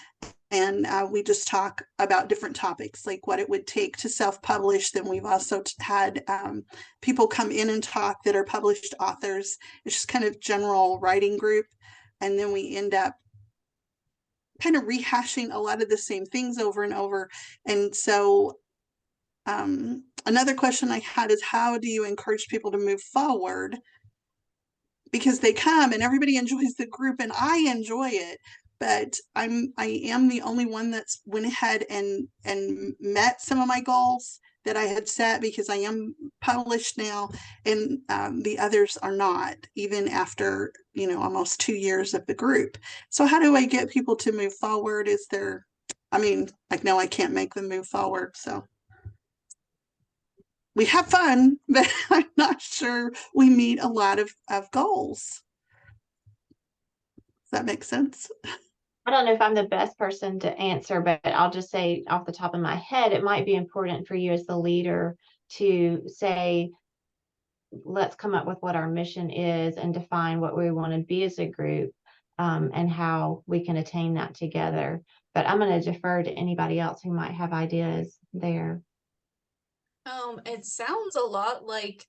And we just talk about different topics, like what it would take to self-publish. Then we've also had people come in and talk that are published authors. It's just kind of general writing group. And then we end up kind of rehashing a lot of the same things over and over. And so another question I had is, how do you encourage people to move forward? Because they come and everybody enjoys the group and I enjoy it, but I am the only one that's went ahead and met some of my goals that I had set, because I am published now, and the others are not, even after, almost 2 years of the group. So how do I get people to move forward? Is there, no, I can't make them move forward. So we have fun, but I'm not sure we meet a lot of goals. Does that make sense? I don't know if I'm the best person to answer, but I'll just say off the top of my head, it might be important for you as the leader to say, let's come up with what our mission is and define what we want to be as a group, and how we can attain that together. But I'm going to defer to anybody else who might have ideas there. It sounds a lot like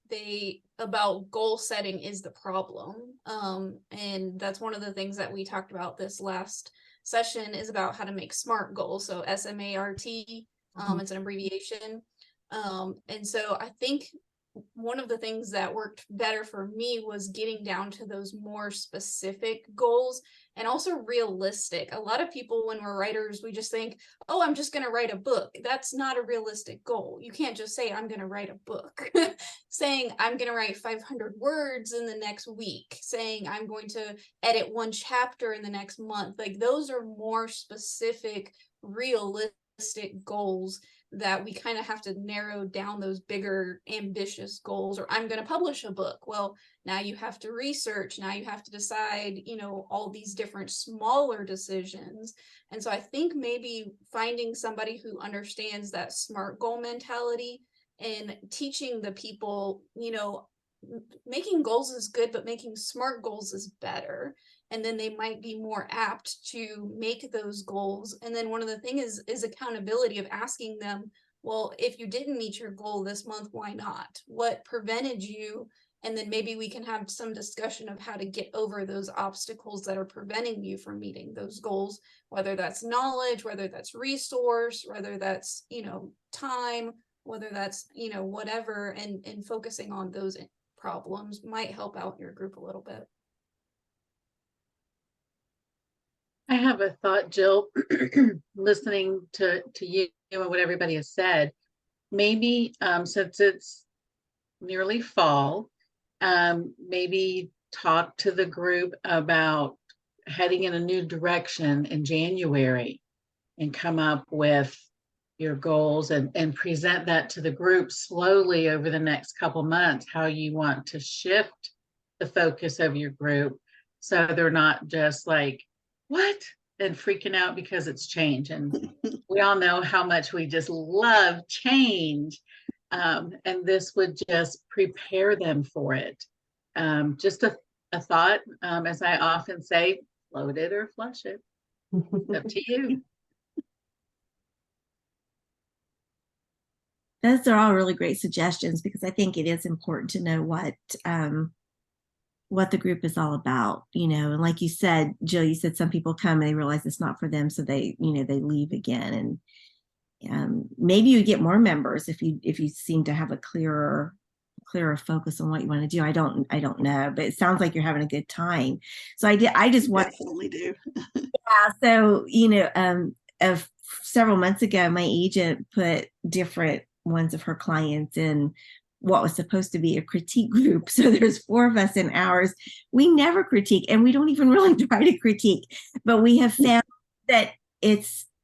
about goal setting is the problem. And that's one of the things that we talked about this last session, is about how to make SMART goals. So SMART, it's an abbreviation. And so I think one of the things that worked better for me was getting down to those more specific goals, and also realistic. A lot of people, when we're writers, we just think, oh, I'm just going to write a book. That's not a realistic goal. You can't just say, I'm going to write a book. Saying, I'm going to write 500 words in the next week. Saying, I'm going to edit 1 chapter in the next month. Like, those are more specific, realistic goals that we kind of have to narrow down those bigger ambitious goals. Or I'm going to publish a book. Well, now you have to research. Now you have to decide, all these different smaller decisions. And so I think maybe finding somebody who understands that SMART goal mentality and teaching the people, making goals is good, but making SMART goals is better. And then they might be more apt to make those goals. And then one of the things is accountability, of asking them, well, if you didn't meet your goal this month, why not? What prevented you? And then maybe we can have some discussion of how to get over those obstacles that are preventing you from meeting those goals, whether that's knowledge, whether that's resource, whether that's, time, whether that's, whatever, and focusing on those problems might help out your group a little bit. I have a thought, Jill, listening to you and what everybody has said. Maybe since it's nearly fall, maybe talk to the group about heading in a new direction in January, and come up with your goals and present that to the group slowly over the next couple months, how you want to shift the focus of your group, so they're not just like, what? And freaking out because it's change. And we all know how much we just love change. And this would just prepare them for it. Just a thought, as I often say, float it or flush it. Up to you. Those are all really great suggestions, because I think it is important to know what the group is all about, and like you said, Jill, you said some people come and they realize it's not for them, so they they leave again. And maybe you get more members if you seem to have a clearer focus on what you want to do. I don't know, but it sounds like you're having a good time. So I just want definitely do. Yeah. So of several months ago, my agent put different ones of her clients in what was supposed to be a critique group. So there's 4 of us in ours. We never critique, and we don't even really try to critique, but we have found that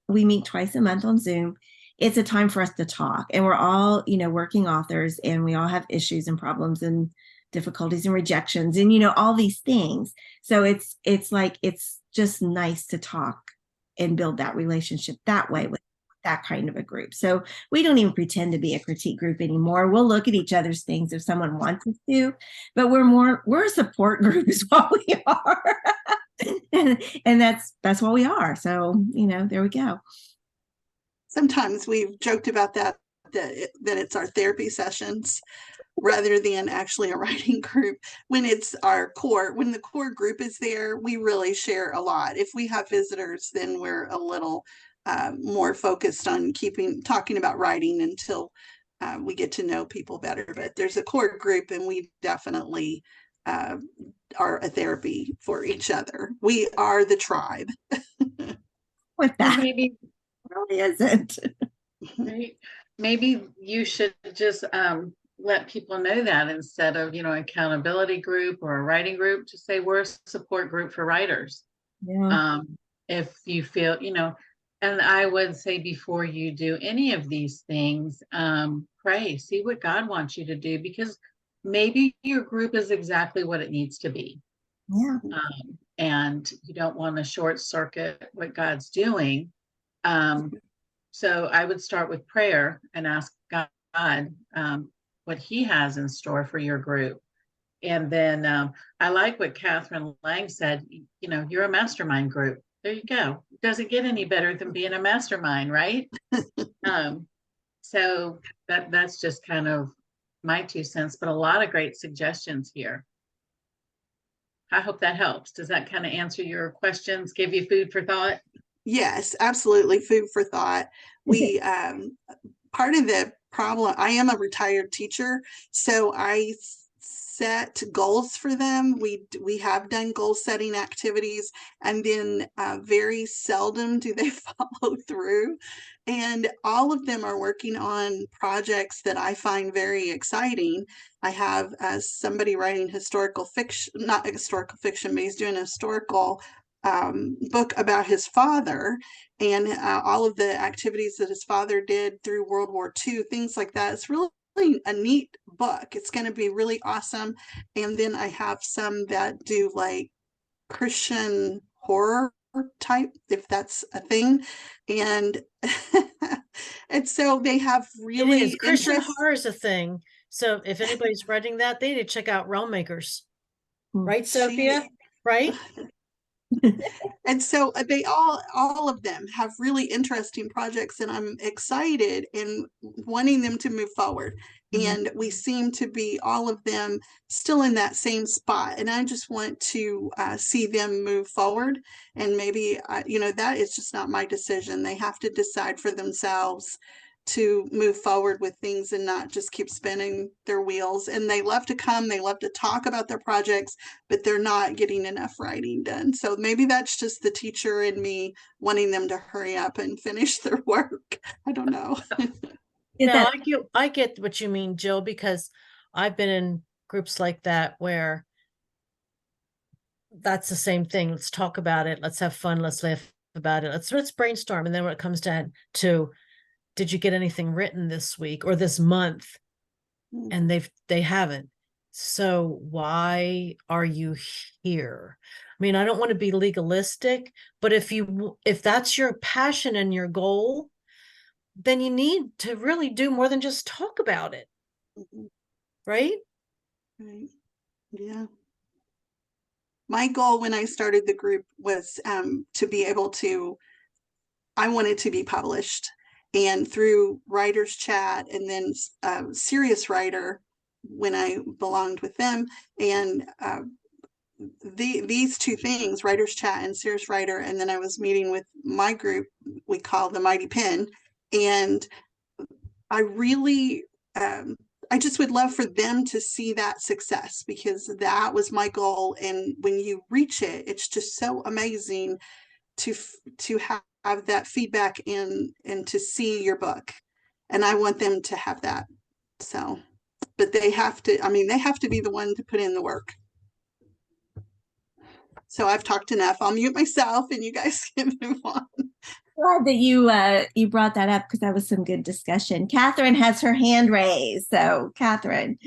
we meet twice a month on Zoom. It's a time for us to talk, and we're all, working authors, and we all have issues and problems and difficulties and rejections and, all these things. So it's like, it's just nice to talk and build that relationship that way with that kind of a group. So we don't even pretend to be a critique group anymore. We'll look at each other's things if someone wants us to, but we're a support group is what we are. and that's what we are. So, there we go. Sometimes we've joked about that it's our therapy sessions rather than actually a writing group. When the core group is there, we really share a lot. If we have visitors, then we're a little more focused on talking about writing until we get to know people better. But there's a core group, and we definitely are a therapy for each other. We are the tribe. With that, Maybe it really isn't. maybe you should just let people know that instead of accountability group or a writing group, to say we're a support group for writers. Yeah. If you feel and I would say, before you do any of these things, pray, see what God wants you to do, because maybe your group is exactly what it needs to be. Yeah. And you don't want to short circuit what God's doing. So I would start with prayer and ask God what he has in store for your group. And then I like what Catherine Lang said, you're a mastermind group. There you go. It doesn't get any better than being a mastermind, right? So that's just kind of my 2 cents, but a lot of great suggestions here. I hope that helps. Does that kind of answer your questions, give you food for thought? Yes, absolutely. Food for thought. We, part of the problem, I am a retired teacher, so I set goals for them. We have done goal setting activities, and then very seldom do they follow through. And all of them are working on projects that I find very exciting. I have somebody writing historical fiction, not historical fiction, but he's doing a historical book about his father, and all of the activities that his father did through World War II, things like that. It's really a neat book. It's going to be really awesome. And then I have some that do like Christian horror type, if that's a thing. And and so they have really it is. Christian horror is a thing. So if anybody's writing that, they need to check out Realm Makers. Right, Sophia? Right? And so they all of them have really interesting projects, and I'm excited in wanting them to move forward. And we seem to be, all of them, still in that same spot, and I just want to see them move forward. And maybe that is just not my decision. They have to decide for themselves to move forward with things and not just keep spinning their wheels. And they love to come, they love to talk about their projects, but they're not getting enough writing done. So maybe that's just the teacher in me wanting them to hurry up and finish their work. I don't know. No, I get what you mean, Jill, because I've been in groups like that where that's the same thing. Let's talk about it. Let's have fun. Let's laugh about it. Let's brainstorm. And then when it comes down to, did you get anything written this week or this month? And they haven't. So why are you here? I mean, I don't want to be legalistic, but if that's your passion and your goal, then you need to really do more than just talk about it. Right? Right. Yeah. My goal when I started the group was to be able to, I wanted to be published. And through Writers Chat, and then Serious Writer when I belonged with them, and these two things, Writers Chat and Serious Writer, and then I was meeting with my group we call the Mighty Pen, and I really I just would love for them to see that success, because that was my goal. And when you reach it, it's just so amazing to have that feedback and to see your book. And I want them to have that. So, but they have to be the one to put in the work. So I've talked enough. I'll mute myself and you guys can move on. Glad that you brought that up, because that was some good discussion. Catherine has her hand raised. So Catherine.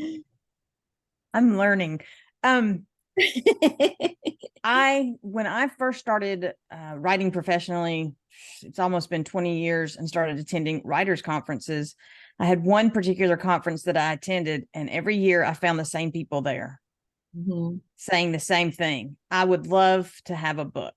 I'm learning. When I first started writing professionally, it's almost been 20 years, and started attending writers conferences. I had one particular conference that I attended, and every year I found the same people there saying the same thing. I would love to have a book.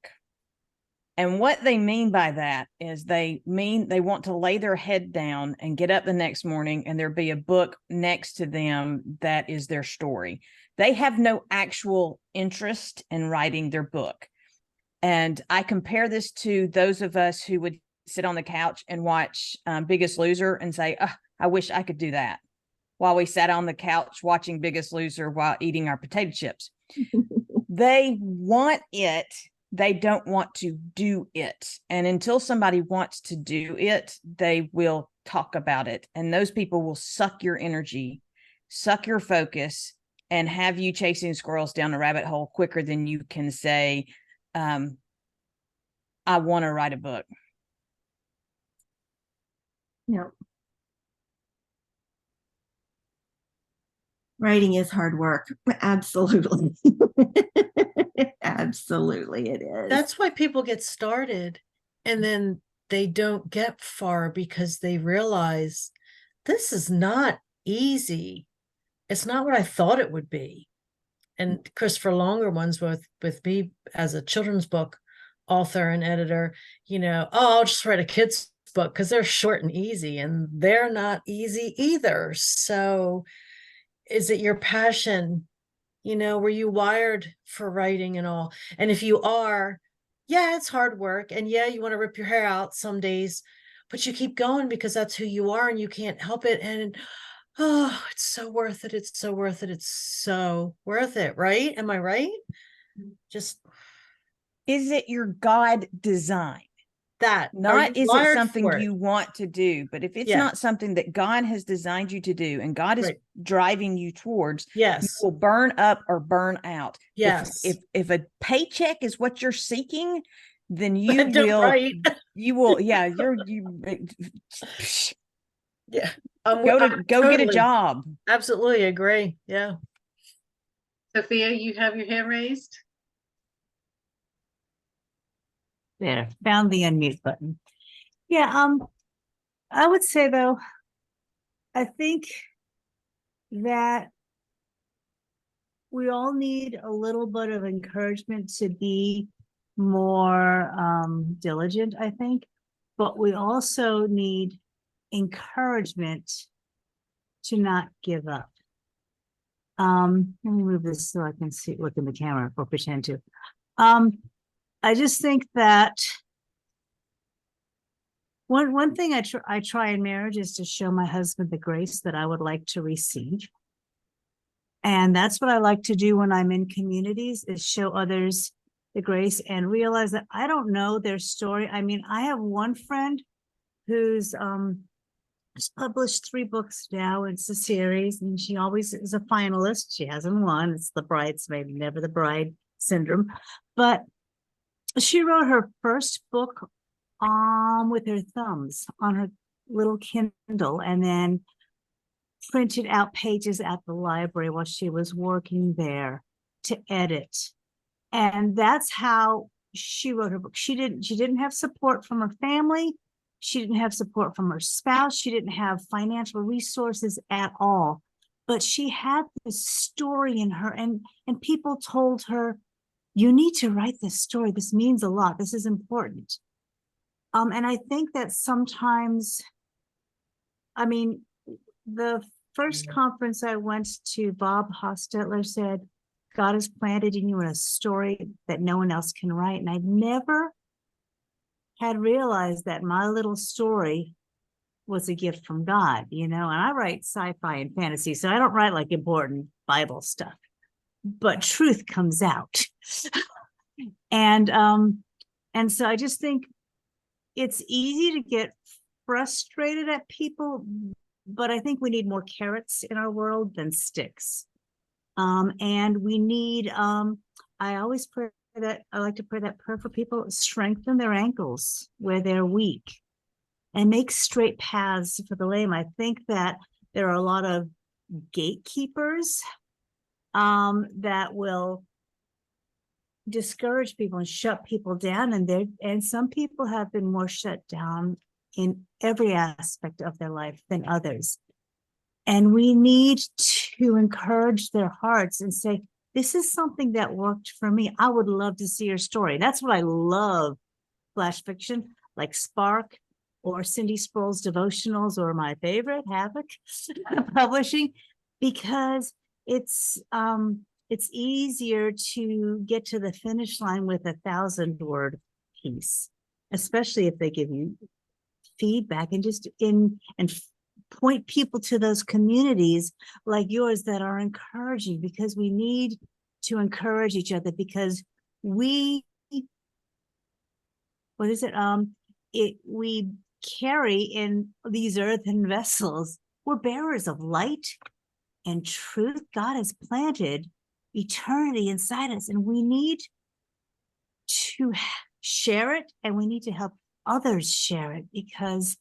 And what they mean by that is they want to lay their head down and get up the next morning and there be a book next to them that is their story. They have no actual interest in writing their book. And I compare this to those of us who would sit on the couch and watch Biggest Loser and say, oh, I wish I could do that, while we sat on the couch watching Biggest Loser while eating our potato chips. They want it. They don't want to do it. And until somebody wants to do it, they will talk about it. And those people will suck your energy, suck your focus, and have you chasing squirrels down a rabbit hole quicker than you can say, I want to write a book. Yep. Writing is hard work. Absolutely. Absolutely, it is. That's why people get started and then they don't get far, because they realize this is not easy. It's not what I thought it would be. And Christopher Longer ones with me as a children's book author and editor, I'll just write a kid's book because they're short and easy, and they're not easy either. So is it your passion? Were you wired for writing and all? And if you are, yeah, it's hard work. And yeah, you want to rip your hair out some days, but you keep going because that's who you are and you can't help it. And oh, it's so worth it. It's so worth it. It's so worth it. Right? Am I right? Just, is it your God design? That not is it something you want to do, but if it's not something that God has designed you to do and God is driving you towards, yes, you will burn up or burn out. Yes. If a paycheck is what you're seeking, then you will yeah, go get a job. Absolutely agree. Yeah. Sophia, you have your hand raised. There, found the unmute button. Yeah, I would say though, I think that we all need a little bit of encouragement to be more diligent, I think, but we also need encouragement to not give up. Let me move this so I can see, look in the camera or pretend to. I just think that one thing I try in marriage is to show my husband the grace that I would like to receive. And that's what I like to do when I'm in communities, is show others the grace and realize that I don't know their story. I mean, I have one friend who's published 3 books now. It's a series, and she always is a finalist. She hasn't won. It's the bridesmaid, never the bride syndrome. But she wrote her first book with her thumbs on her little Kindle, and then printed out pages at the library while she was working there to edit. And that's how she wrote her book. She didn't have support from her family. She didn't have support from her spouse. She didn't have financial resources at all. But she had this story in her, and people told her, you need to write this story. This means a lot. This is important. And I think that sometimes, I mean, the first conference I went to, Bob Hostetler said, God has planted in you a story that no one else can write. And I've never had realized that my little story was a gift from God, and I write sci-fi and fantasy, so I don't write like important Bible stuff, but truth comes out. And so I just think it's easy to get frustrated at people, but I think we need more carrots in our world than sticks. And we need, I always pray that, I like to pray that prayer for people: strengthen their ankles where they're weak and make straight paths for the lame. I think that there are a lot of gatekeepers that will discourage people and shut people down, and some people have been more shut down in every aspect of their life than others. And we need to encourage their hearts and say, this is something that worked for me. I would love to see your story. That's what I love. Flash fiction like Spark or Cindy Sproul's devotionals, or my favorite, Havoc Publishing, because it's easier to get to the finish line with a 1,000-word piece, especially if they give you feedback and point people to those communities like yours that are encouraging, because we need to encourage each other, because we carry in these earthen vessels. We're bearers of light and truth. God has planted eternity inside us, and we need to share it, and we need to help others share it, because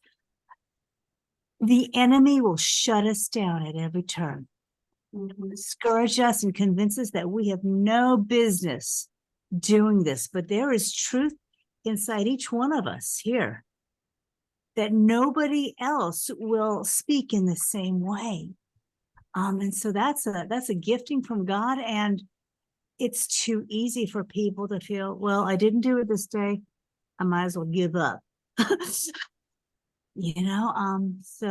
the enemy will shut us down at every turn, discourage us and convince us that we have no business doing this. But there is truth inside each one of us here that nobody else will speak in the same way. And so that's a gifting from God, and it's too easy for people to feel, well, I didn't do it this day, I might as well give up. So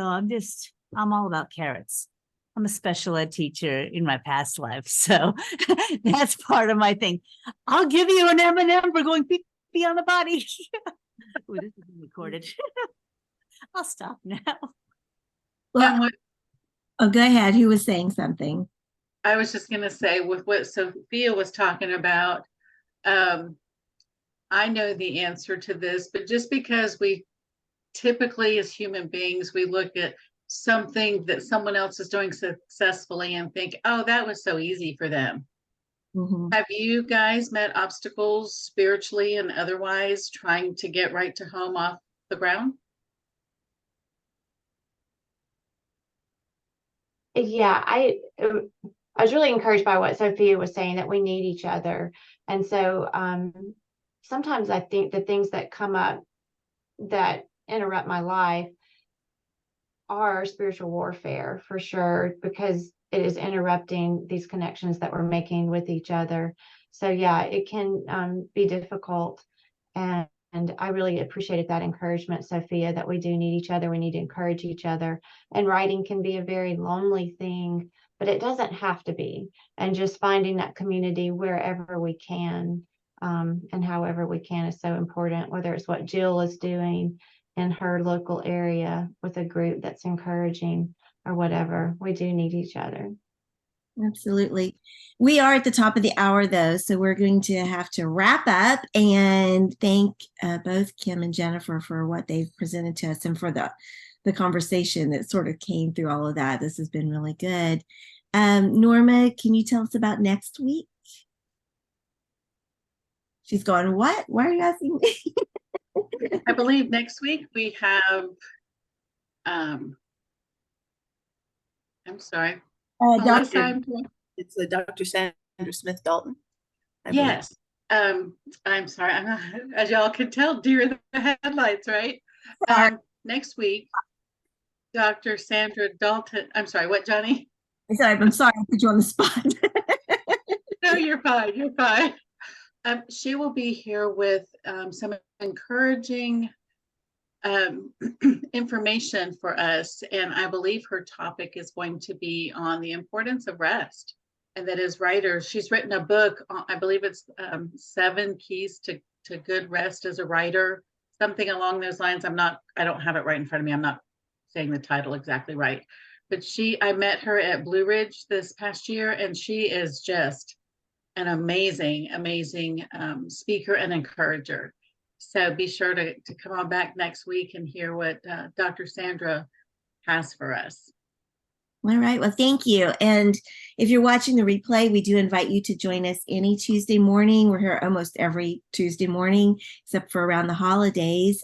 I'm all about carrots. I'm a special ed teacher in my past life, so that's part of my thing. I'll give you an M&M for going pee pee on the body. Ooh, this is being recorded. I'll stop now. Well, go ahead. Who was saying something? I was just going to say, with what Sophia was talking about, I know the answer to this, but just because we typically as human beings, we look at something that someone else is doing successfully and think, oh, that was so easy for them. Mm-hmm. Have you guys met obstacles spiritually and otherwise trying to get Right to Home off the ground? Yeah, I was really encouraged by what Sophia was saying, that we need each other. And so sometimes I think the things that come up that interrupt my life are spiritual warfare, for sure, because it is interrupting these connections that we're making with each other. So yeah, it can be difficult. And I really appreciated that encouragement, Sophia, that we do need each other. We need to encourage each other. And writing can be a very lonely thing, but it doesn't have to be. And just finding that community wherever we can, and however we can, is so important, whether it's what Jill is doing in her local area with a group that's encouraging or whatever. We do need each other. Absolutely. We are at the top of the hour, though, so we're going to have to wrap up, and thank both Kim and Jenifer for what they've presented to us and for the conversation that sort of came through all of that. This has been really good. Norma, can you tell us about next week? She's going, what? Why are you asking me? I believe next week we have, I'm sorry. It's Dr. Sandra Smith Dalton. Yes. I'm sorry. I'm not, as y'all can tell, deer in the headlights, right? Next week, Dr. Sandra Dalton. I'm sorry, what, Johnny? I'm sorry, I put you on the spot. No, you're fine. You're fine. She will be here with some encouraging information for us, and I believe her topic is going to be on the importance of rest. And that as writers, she's written a book, I believe it's 7 Keys to Good Rest as a Writer, something along those lines. I don't have it right in front of me. I'm not saying the title exactly right, but I met her at Blue Ridge this past year, and she is just an amazing speaker and encourager. So be sure to come on back next week and hear what Dr. Sandra has for us. All right. Well, thank you. And if you're watching the replay, we do invite you to join us any Tuesday morning. We're here almost every Tuesday morning, except for around the holidays.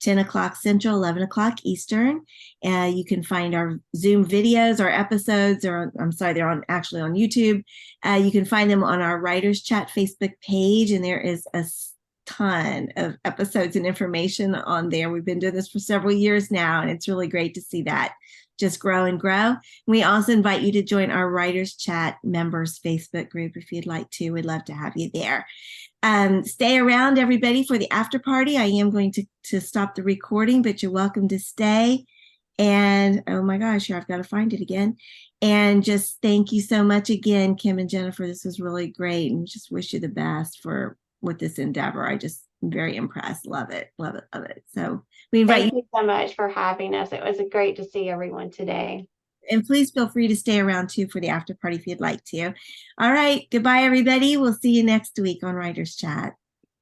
10 o'clock Central, 11 o'clock Eastern. You can find our Zoom videos, our episodes, or I'm sorry, they're actually on YouTube. You can find them on our Writers Chat Facebook page, and there is a ton of episodes and information on there. We've been doing this for several years now, and it's really great to see that just grow and grow. We also invite you to join our Writers Chat members Facebook group if you'd like to. We'd love to have you there. Stay around, everybody, for the after party. I am going to stop the recording, but you're welcome to stay. And oh my gosh, here, I've got to find it again. And just thank you so much again, Kim and Jenifer. This was really great, and just wish you the best with this endeavor. I'm very impressed. Love it, love it, love it. So we invite Thank you so much for having us. It was great to see everyone today. And please feel free to stay around too for the after party if you'd like to. All right, goodbye, everybody. We'll see you next week on Writers Chat.